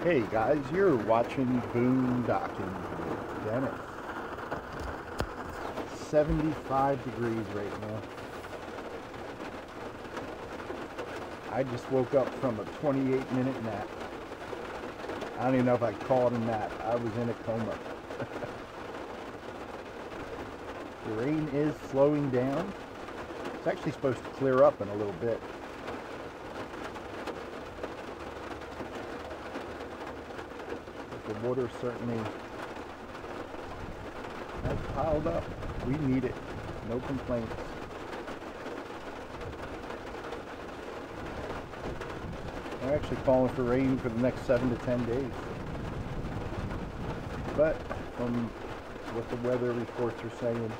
Hey guys, you're watching Boondocking with Dennis. 75 degrees right now. I just woke up from a 28-minute nap. I don't even know if I call it a nap. I was in a coma. The rain is slowing down. It's actually supposed to clear up in a little bit. The water certainly has piled up. We need it. No complaints. They're actually calling for rain for the next 7 to 10 days. But from what the weather reports are saying,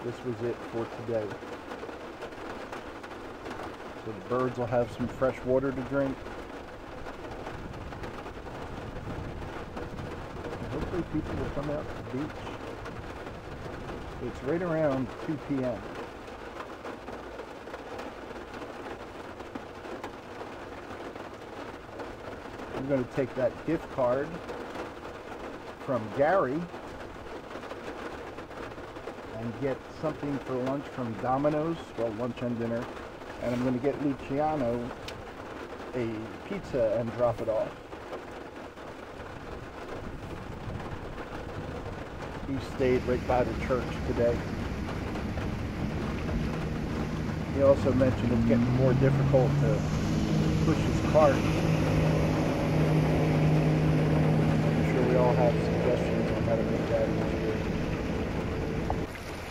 this was it for today. So the birds will have some fresh water to drink. Hopefully people will come out to the beach. It's right around 2 p.m. I'm going to take that gift card from Gary and get something for lunch from Domino's, well, lunch and dinner, and I'm going to get Luciano a pizza and drop it off. He stayed right by the church today. He also mentioned it's getting more difficult to push his cart. I'm sure we all have suggestions on how to make that easier.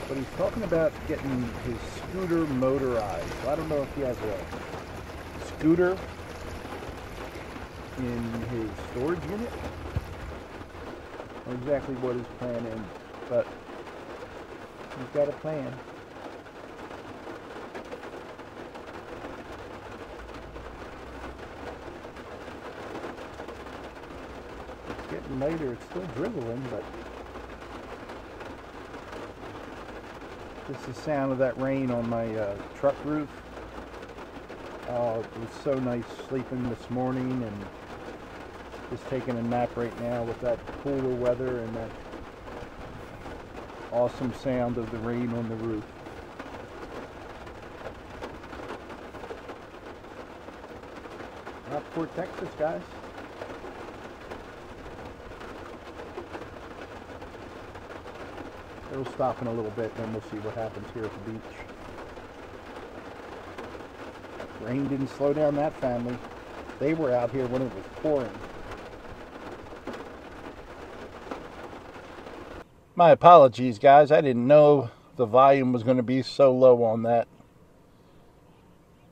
But he's talking about getting his scooter motorized. So I don't know if he has a scooter in his storage unit, or exactly what his plan is, but he's got a plan. It's getting later, it's still drizzling, but this is the sound of that rain on my truck roof. Oh, it was so nice sleeping this morning and just taking a nap right now with that cooler weather and that awesome sound of the rain on the roof. Rockport, Texas, guys. It'll stop in a little bit, then we'll see what happens here at the beach. Rain didn't slow down that family. They were out here when it was pouring. My apologies, guys. I didn't know the volume was going to be so low on that.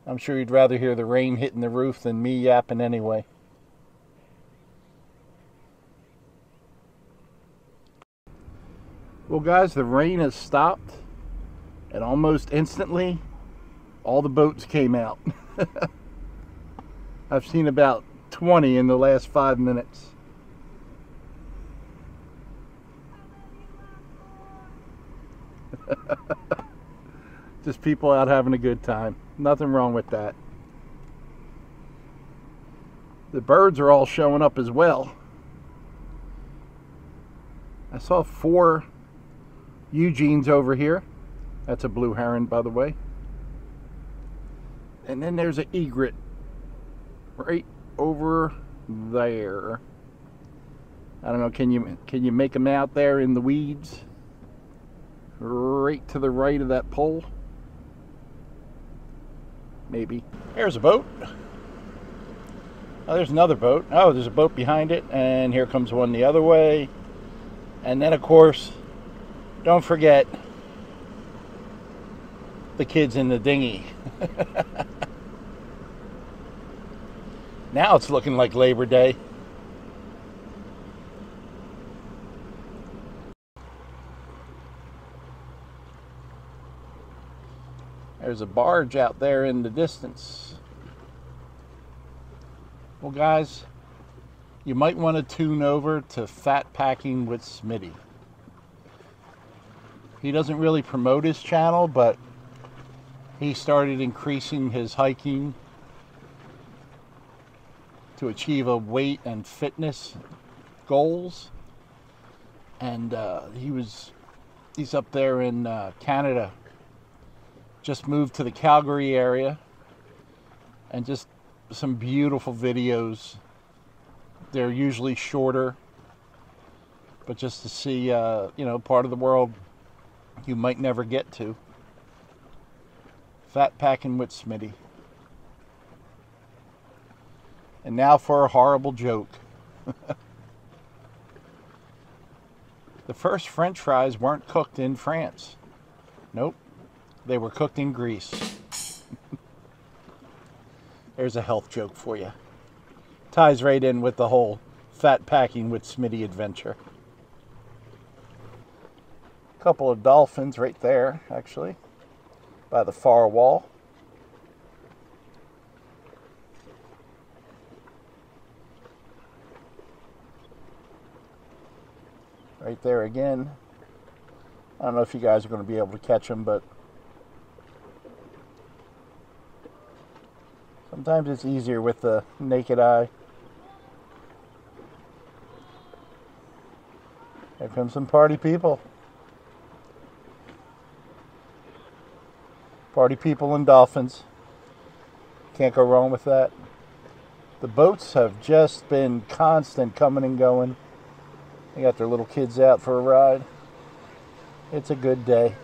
I'm sure you'd rather hear the rain hitting the roof than me yapping anyway. Well, guys, the rain has stopped, and almost instantly, all the boats came out. I've seen about 20 in the last 5 minutes. Just people out having a good time. Nothing wrong with that. The birds are all showing up as well. I saw 4 Eugenes over here. That's a blue heron, by the way. And then there's an egret right over there. I don't know, can you make them out there in the weeds? Right to the right of that pole? Maybe. There's a boat. Oh, there's another boat. Oh, there's a boat behind it, and here comes one the other way. And then, of course, don't forget the kids in the dinghy. Now it's looking like Labor Day. There's a barge out there in the distance. Well, guys, you might want to tune over to Fat Packing with Smitty. He doesn't really promote his channel, but he started increasing his hiking to achieve a weight and fitness goals. And he's up there in Canada. Just moved to the Calgary area, and just some beautiful videos. They're usually shorter, but just to see, part of the world you might never get to. Fat packing with Smitty. And now for a horrible joke. The first French fries weren't cooked in France. Nope. They were cooked in Greece. There's a health joke for you. Ties right in with the whole fat packing with Smitty adventure. A couple of dolphins right there, actually, by the far wall. Right there again. I don't know if you guys are going to be able to catch them, but sometimes it's easier with the naked eye. Here come some party people. Party people and dolphins. Can't go wrong with that. The boats have just been constant coming and going. They got their little kids out for a ride. It's a good day.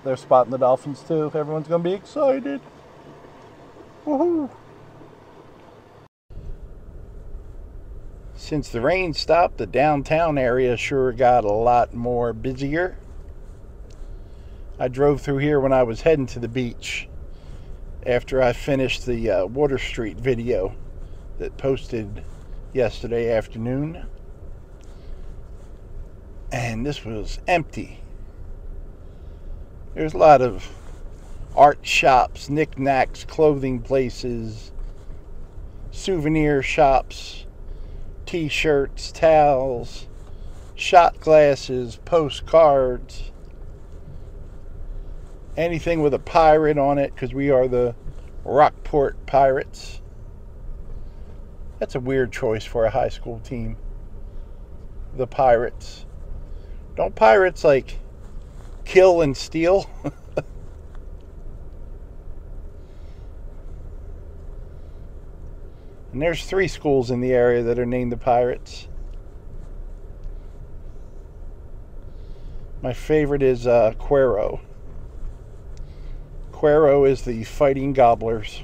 They're spotting the dolphins too. Everyone's going to be excited. Woohoo! Since the rain stopped, the downtown area sure got a lot more busier. I drove through here when I was heading to the beach after I finished the Water Street video that posted yesterday afternoon. And this was empty. There's a lot of art shops, knickknacks, clothing places, souvenir shops, t-shirts, towels, shot glasses, postcards, anything with a pirate on it, because we are the Rockport Pirates. That's a weird choice for a high school team. The Pirates. Don't pirates like kill and steal? And there's 3 schools in the area that are named the Pirates. My favorite is Cuero. Cuero is the Fighting Gobblers.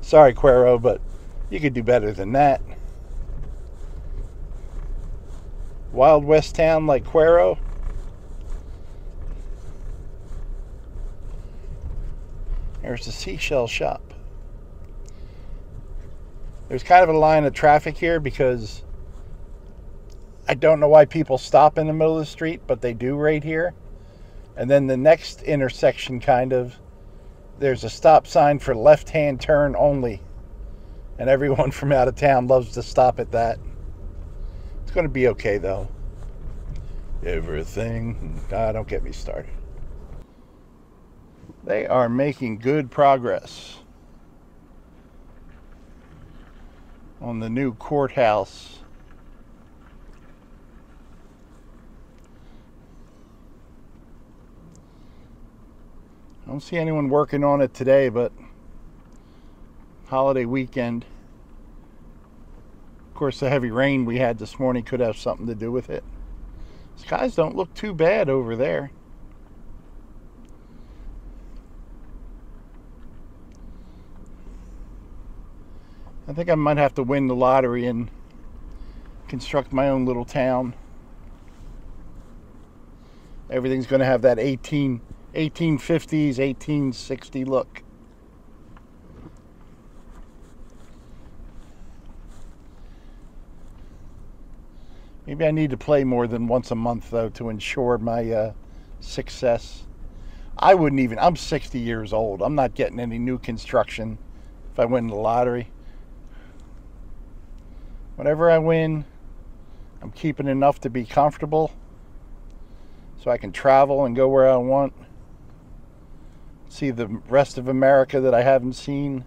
Sorry, Cuero, but you could do better than that. Wild West town like Cuero. There's the seashell shop. There's kind of a line of traffic here because I don't know why people stop in the middle of the street, but they do right here. And then the next intersection, there's a stop sign for left-hand turn only. And everyone from out of town loves to stop at that. It's going to be okay, though. Everything. Don't get me started. They are making good progress on the new courthouse. I don't see anyone working on it today, but holiday weekend. Of course, the heavy rain we had this morning could have something to do with it. Skies don't look too bad over there. I think I might have to win the lottery and construct my own little town. Everything's going to have that 1850s, 1860 look. Maybe I need to play more than once a month, though, to ensure my success. I'm 60 years old. I'm not getting any new construction if I win the lottery. Whenever I win, I'm keeping enough to be comfortable so I can travel and go where I want. See the rest of America that I haven't seen.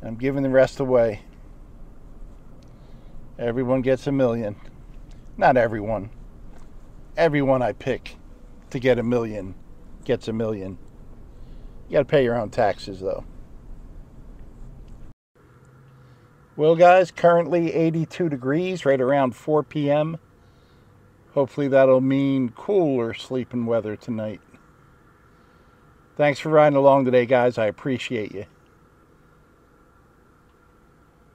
I'm giving the rest away. Everyone gets $1 million. Not everyone. Everyone I pick to get $1 million gets $1 million. You gotta pay your own taxes though. Well guys, currently 82 degrees, right around 4 p.m. Hopefully that'll mean cooler sleeping weather tonight. Thanks for riding along today, guys. I appreciate you.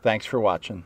Thanks for watching.